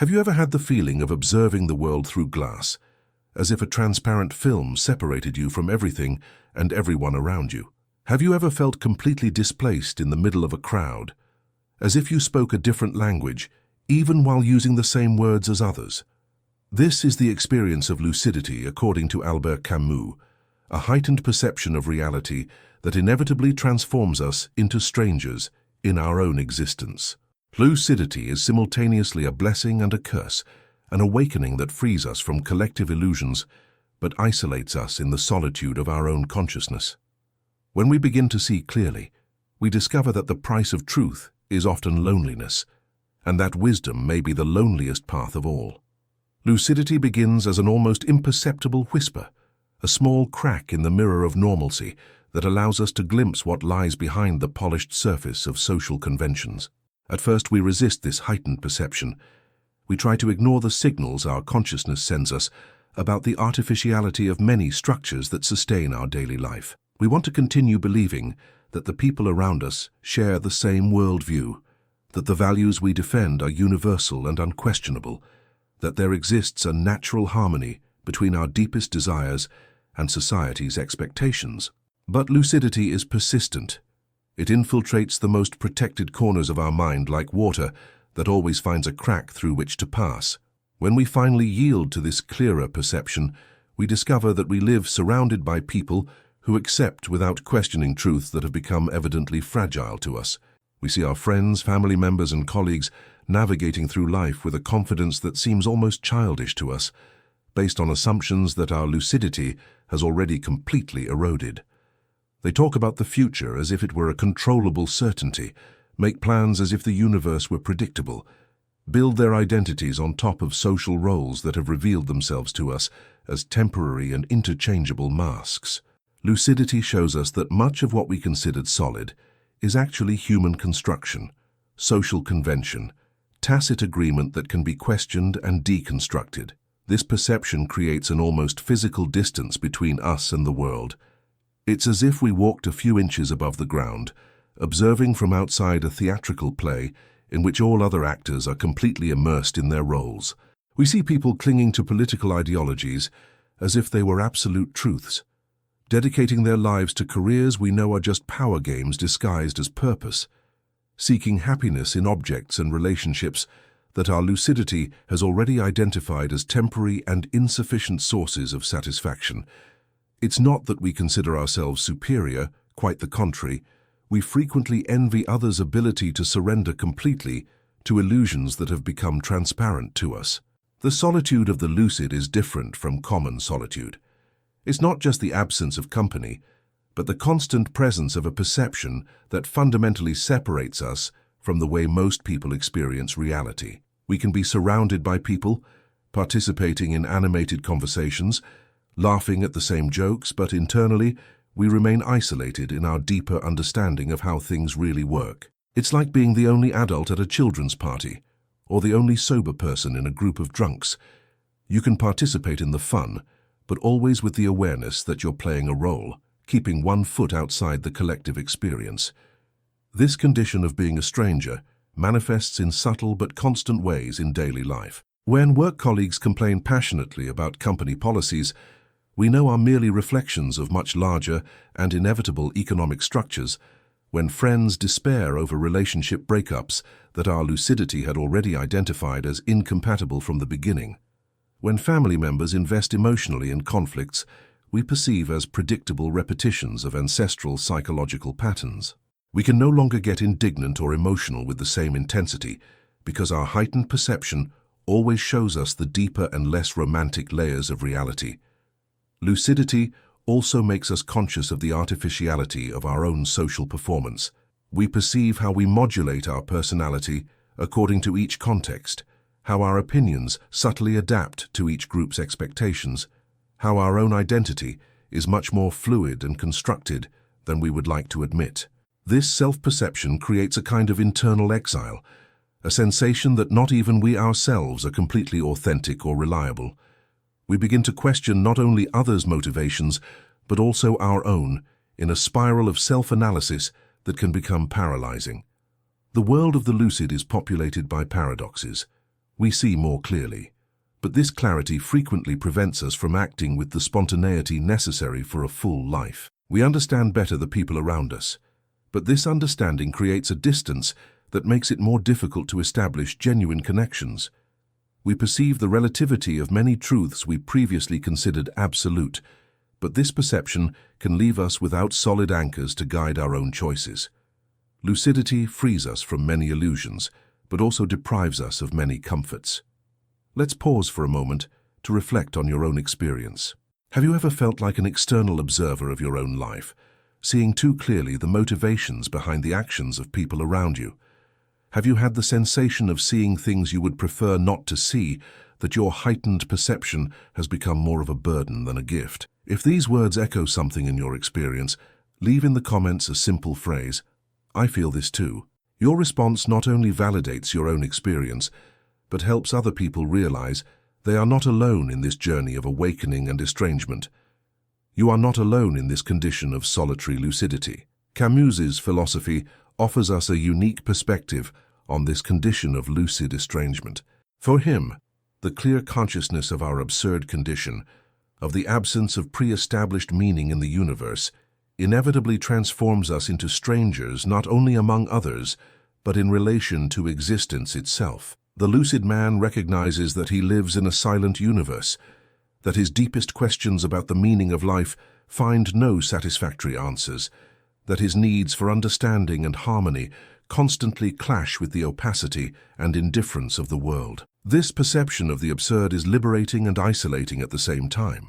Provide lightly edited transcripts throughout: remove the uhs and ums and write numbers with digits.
Have you ever had the feeling of observing the world through glass, as if a transparent film separated you from everything and everyone around you? Have you ever felt completely displaced in the middle of a crowd, as if you spoke a different language, even while using the same words as others? This is the experience of lucidity, according to Albert Camus, a heightened perception of reality that inevitably transforms us into strangers in our own existence. Lucidity is simultaneously a blessing and a curse, an awakening that frees us from collective illusions but isolates us in the solitude of our own consciousness. When we begin to see clearly, we discover that the price of truth is often loneliness, and that wisdom may be the loneliest path of all. Lucidity begins as an almost imperceptible whisper, a small crack in the mirror of normalcy that allows us to glimpse what lies behind the polished surface of social conventions. At first, we resist this heightened perception. We try to ignore the signals our consciousness sends us about the artificiality of many structures that sustain our daily life. We want to continue believing that the people around us share the same worldview, that the values we defend are universal and unquestionable, that there exists a natural harmony between our deepest desires and society's expectations. But lucidity is persistent. It infiltrates the most protected corners of our mind like water that always finds a crack through which to pass. When we finally yield to this clearer perception, we discover that we live surrounded by people who accept without questioning truths that have become evidently fragile to us. We see our friends, family members, and colleagues navigating through life with a confidence that seems almost childish to us, based on assumptions that our lucidity has already completely eroded. They talk about the future as if it were a controllable certainty, make plans as if the universe were predictable, build their identities on top of social roles that have revealed themselves to us as temporary and interchangeable masks. Lucidity shows us that much of what we considered solid is actually human construction, social convention, tacit agreement that can be questioned and deconstructed. This perception creates an almost physical distance between us and the world. It's as if we walked a few inches above the ground, observing from outside a theatrical play in which all other actors are completely immersed in their roles. We see people clinging to political ideologies as if they were absolute truths, dedicating their lives to careers we know are just power games disguised as purpose, seeking happiness in objects and relationships that our lucidity has already identified as temporary and insufficient sources of satisfaction. It's not that we consider ourselves superior, quite the contrary. We frequently envy others' ability to surrender completely to illusions that have become transparent to us. The solitude of the lucid is different from common solitude. It's not just the absence of company, but the constant presence of a perception that fundamentally separates us from the way most people experience reality. We can be surrounded by people, participating in animated conversations, laughing at the same jokes, but internally, we remain isolated in our deeper understanding of how things really work. It's like being the only adult at a children's party, or the only sober person in a group of drunks. You can participate in the fun, but always with the awareness that you're playing a role, keeping one foot outside the collective experience. This condition of being a stranger manifests in subtle but constant ways in daily life. When work colleagues complain passionately about company policies, we know are merely reflections of much larger and inevitable economic structures. When friends despair over relationship breakups that our lucidity had already identified as incompatible from the beginning. When family members invest emotionally in conflicts we perceive as predictable repetitions of ancestral psychological patterns. We can no longer get indignant or emotional with the same intensity because our heightened perception always shows us the deeper and less romantic layers of reality. Lucidity also makes us conscious of the artificiality of our own social performance. We perceive how we modulate our personality according to each context, how our opinions subtly adapt to each group's expectations, how our own identity is much more fluid and constructed than we would like to admit. This self-perception creates a kind of internal exile, a sensation that not even we ourselves are completely authentic or reliable. We begin to question not only others' motivations, but also our own, in a spiral of self-analysis that can become paralyzing. The world of the lucid is populated by paradoxes. we see more clearly. But this clarity frequently prevents us from acting with the spontaneity necessary for a full life. We understand better the people around us, but this understanding creates a distance that makes it more difficult to establish genuine connections. We perceive the relativity of many truths we previously considered absolute, but this perception can leave us without solid anchors to guide our own choices. Lucidity frees us from many illusions, but also deprives us of many comforts. Let's pause for a moment to reflect on your own experience. Have you ever felt like an external observer of your own life, seeing too clearly the motivations behind the actions of people around you? Have you had the sensation of seeing things you would prefer not to see, that your heightened perception has become more of a burden than a gift? If these words echo something in your experience, leave in the comments a simple phrase, "I feel this too." Your response not only validates your own experience, but helps other people realize they are not alone in this journey of awakening and estrangement. You are not alone in this condition of solitary lucidity. Camus's philosophy offers us a unique perspective on this condition of lucid estrangement. For him, the clear consciousness of our absurd condition, of the absence of pre-established meaning in the universe, inevitably transforms us into strangers not only among others, but in relation to existence itself. The lucid man recognizes that he lives in a silent universe, that his deepest questions about the meaning of life find no satisfactory answers, that his needs for understanding and harmony constantly clash with the opacity and indifference of the world. This perception of the absurd is liberating and isolating at the same time.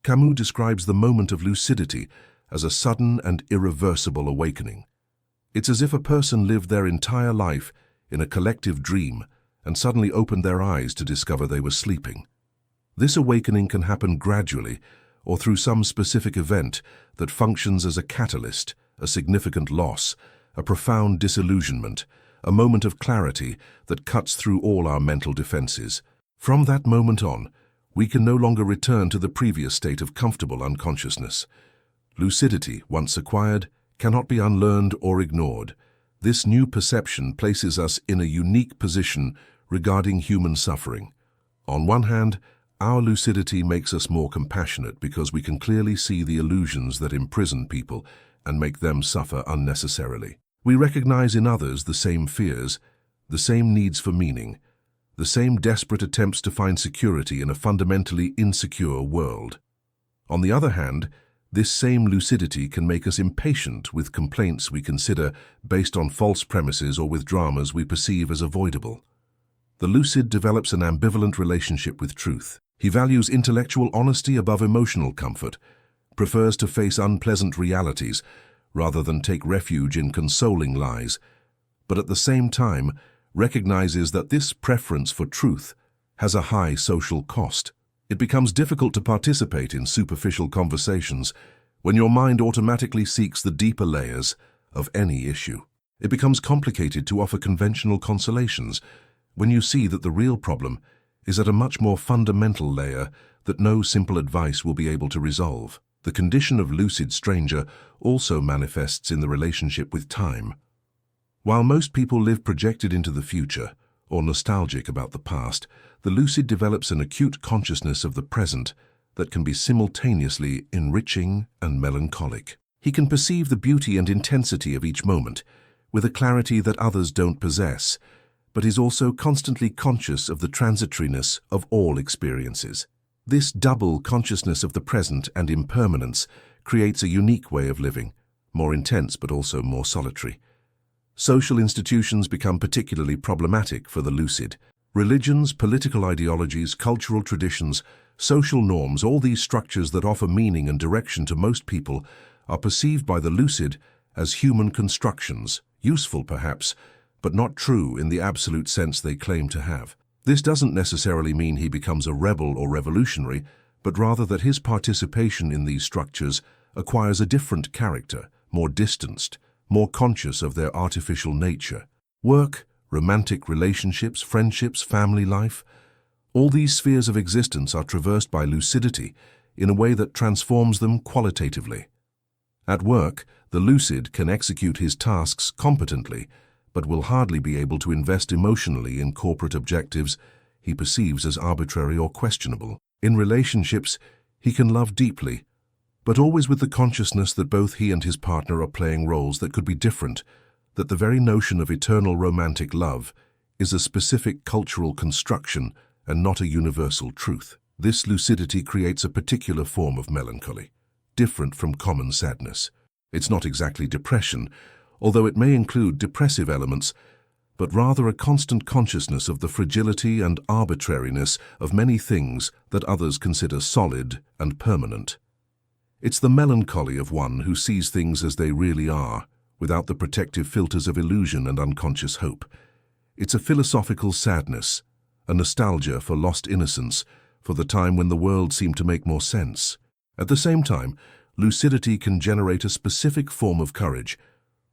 Camus describes the moment of lucidity as a sudden and irreversible awakening. It's as if a person lived their entire life in a collective dream and suddenly opened their eyes to discover they were sleeping. This awakening can happen gradually or through some specific event that functions as a catalyst, a significant loss, a profound disillusionment, a moment of clarity that cuts through all our mental defenses. From that moment on, we can no longer return to the previous state of comfortable unconsciousness. Lucidity, once acquired, cannot be unlearned or ignored. This new perception places us in a unique position regarding human suffering. On one hand, our lucidity makes us more compassionate because we can clearly see the illusions that imprison people and make them suffer unnecessarily. We recognize in others the same fears, the same needs for meaning, the same desperate attempts to find security in a fundamentally insecure world. On the other hand, this same lucidity can make us impatient with complaints we consider based on false premises or with dramas we perceive as avoidable. The lucid develops an ambivalent relationship with truth. He values intellectual honesty above emotional comfort, prefers to face unpleasant realities rather than take refuge in consoling lies, but at the same time recognizes that this preference for truth has a high social cost. It becomes difficult to participate in superficial conversations when your mind automatically seeks the deeper layers of any issue. It becomes complicated to offer conventional consolations when you see that the real problem is at a much more fundamental layer that no simple advice will be able to resolve. The condition of lucid stranger also manifests in the relationship with time. While most people live projected into the future or nostalgic about the past, the lucid develops an acute consciousness of the present that can be simultaneously enriching and melancholic. He can perceive the beauty and intensity of each moment with a clarity that others don't possess, but is also constantly conscious of the transitoriness of all experiences. This double consciousness of the present and impermanence creates a unique way of living, more intense but also more solitary. Social institutions become particularly problematic for the lucid. Religions, political ideologies, cultural traditions, social norms, all these structures that offer meaning and direction to most people are perceived by the lucid as human constructions, useful perhaps, but not true in the absolute sense they claim to have. This doesn't necessarily mean he becomes a rebel or revolutionary, but rather that his participation in these structures acquires a different character, more distanced, more conscious of their artificial nature. Work, romantic relationships, friendships, family life, all these spheres of existence are traversed by lucidity in a way that transforms them qualitatively. At work, the lucid can execute his tasks competently, but will hardly be able to invest emotionally in corporate objectives he perceives as arbitrary or questionable. In relationships, he can love deeply, but always with the consciousness that both he and his partner are playing roles that could be different, that the very notion of eternal romantic love is a specific cultural construction and not a universal truth. This lucidity creates a particular form of melancholy, different from common sadness. It's not exactly depression, although it may include depressive elements, but rather a constant consciousness of the fragility and arbitrariness of many things that others consider solid and permanent. It's the melancholy of one who sees things as they really are, without the protective filters of illusion and unconscious hope. It's a philosophical sadness, a nostalgia for lost innocence, for the time when the world seemed to make more sense. At the same time, lucidity can generate a specific form of courage.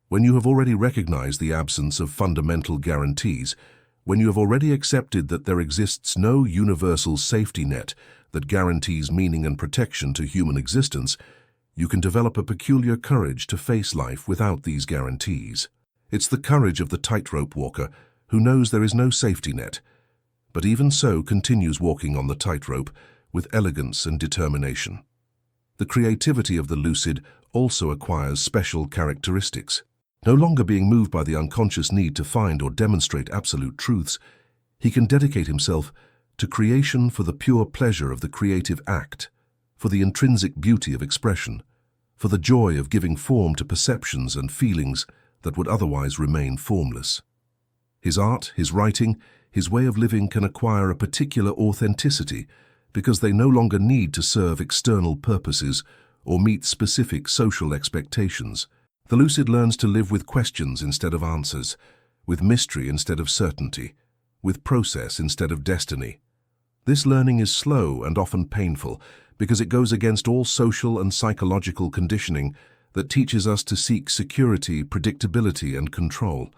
When you have already recognized the absence of fundamental guarantees, when you have already accepted that there exists no universal safety net that guarantees meaning and protection to human existence, you can develop a peculiar courage to face life without these guarantees. It's the courage of the tightrope walker who knows there is no safety net, but even so continues walking on the tightrope with elegance and determination. The creativity of the lucid also acquires special characteristics. No longer being moved by the unconscious need to find or demonstrate absolute truths, he can dedicate himself to creation for the pure pleasure of the creative act, for the intrinsic beauty of expression, for the joy of giving form to perceptions and feelings that would otherwise remain formless. His art, his writing, his way of living can acquire a particular authenticity because they no longer need to serve external purposes or meet specific social expectations. The lucid learns to live with questions instead of answers, with mystery instead of certainty, with process instead of destiny. This learning is slow and often painful because it goes against all social and psychological conditioning that teaches us to seek security, predictability, and control.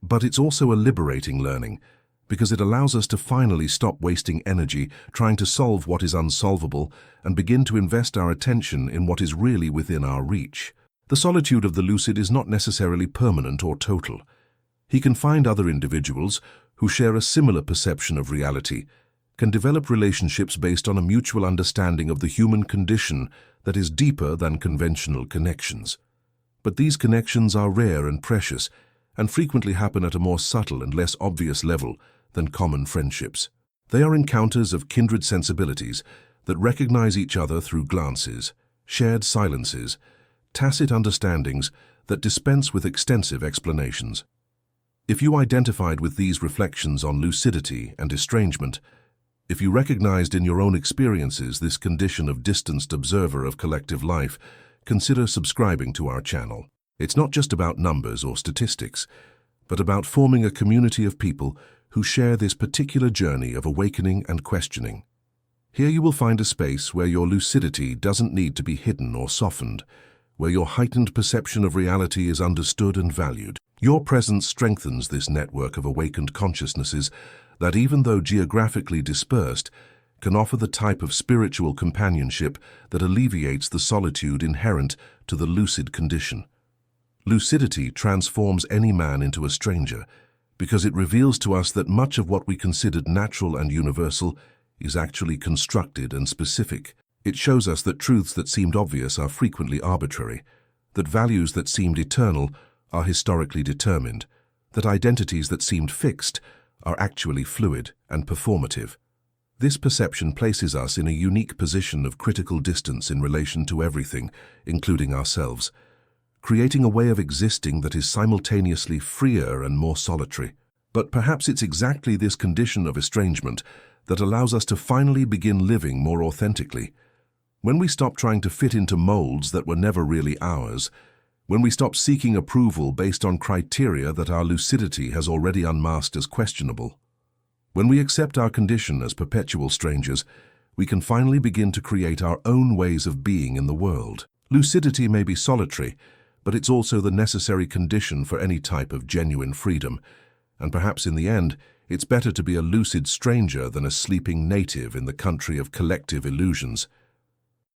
But it's also a liberating learning because it allows us to finally stop wasting energy trying to solve what is unsolvable and begin to invest our attention in what is really within our reach. The solitude of the lucid is not necessarily permanent or total. He can find other individuals who share a similar perception of reality, can develop relationships based on a mutual understanding of the human condition that is deeper than conventional connections. But these connections are rare and precious, and frequently happen at a more subtle and less obvious level than common friendships. They are encounters of kindred sensibilities that recognize each other through glances, shared silences, tacit understandings that dispense with extensive explanations. If you identified with these reflections on lucidity and estrangement, if you recognized in your own experiences this condition of distanced observer of collective life, consider subscribing to our channel. It's not just about numbers or statistics, but about forming a community of people who share this particular journey of awakening and questioning. Here you will find a space where your lucidity doesn't need to be hidden or softened, where your heightened perception of reality is understood and valued. Your presence strengthens this network of awakened consciousnesses that, even though geographically dispersed, can offer the type of spiritual companionship that alleviates the solitude inherent to the lucid condition. Lucidity transforms any man into a stranger because it reveals to us that much of what we considered natural and universal is actually constructed and specific. It shows us that truths that seemed obvious are frequently arbitrary, that values that seemed eternal are historically determined, that identities that seemed fixed are actually fluid and performative. This perception places us in a unique position of critical distance in relation to everything, including ourselves, creating a way of existing that is simultaneously freer and more solitary. But perhaps it's exactly this condition of estrangement that allows us to finally begin living more authentically. When we stop trying to fit into molds that were never really ours, when we stop seeking approval based on criteria that our lucidity has already unmasked as questionable, when we accept our condition as perpetual strangers, we can finally begin to create our own ways of being in the world. Lucidity may be solitary, but it's also the necessary condition for any type of genuine freedom, and perhaps in the end, it's better to be a lucid stranger than a sleeping native in the country of collective illusions.